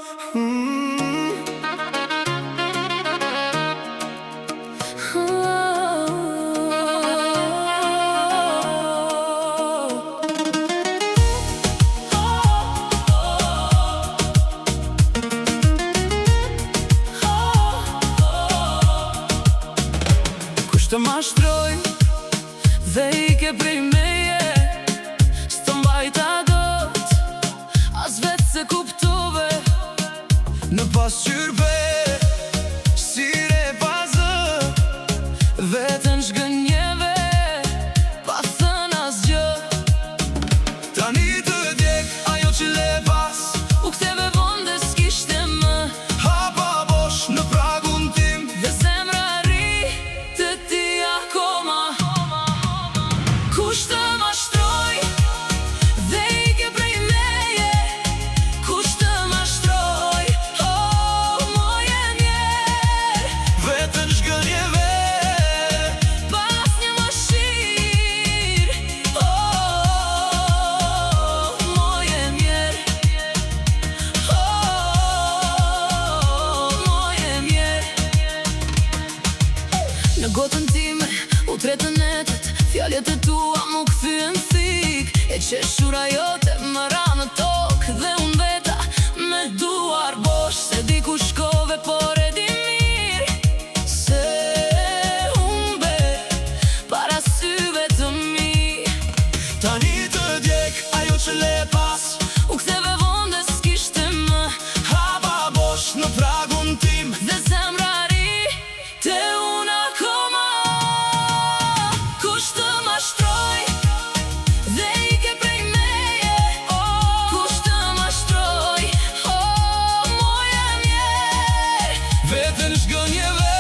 Kush të mashtroj dhe i ke prej meje, s'të mbajta dot, as vetë se kuptove. Në pasqyrbe, sire pazë, vetën shgënjeve, pa thënë asgjë. Tani të djek, ajo që le pas, u ktheve vonë dhe s'kishte më. Hapa bosh në pragun tim, dhe zemra ri të ti akoma. Kush të mashtroj dhe i ke prej meje, kush të mashtroj, oh, moje njerë, vetën shgënjeve, pas një mëshirë, oh, moje njerë, oh, moje njerë. Në gotën time u tretën netet, fjallet e tua mu kthyen thik, e qeshura jote më ra në tokë, dhe unë veta me duar bosh, se di ku shkove, por e di mirë se humbe para syve të mi. Tani të djek, ajo që le pas, u ktheve vonë dhe s'kishte më. Hapa bosh në pragun tim, dhe zemra ri te unë akoma. Kush të mashtroj dhe i ke prej meje, kush të mashtroj, oh, moje njerë, vetën shgënjeve,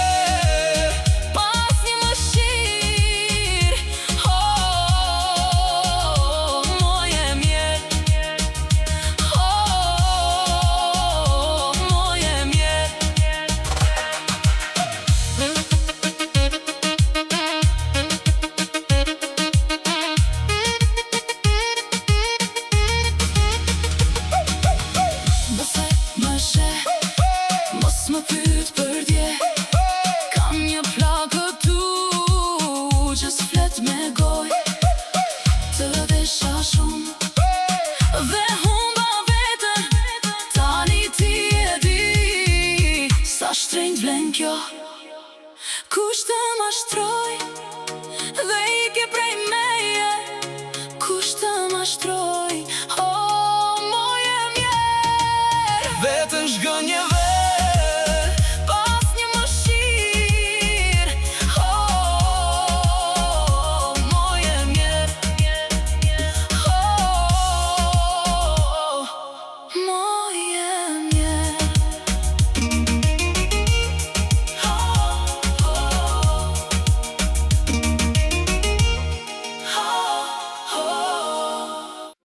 pas një mëshirë, oh, moje njerë, oh, moje njerë. Bëse më she, mos më pyet për dje, kam një plakë tu që s'flet me goj. Të desha shumë dhe humba vetën, tani ti e di sa shtrenjt vlen kjo. Kush të mashtroj dhe i ke prej meje, kush të mashtroj, oh, moje njerë, vetën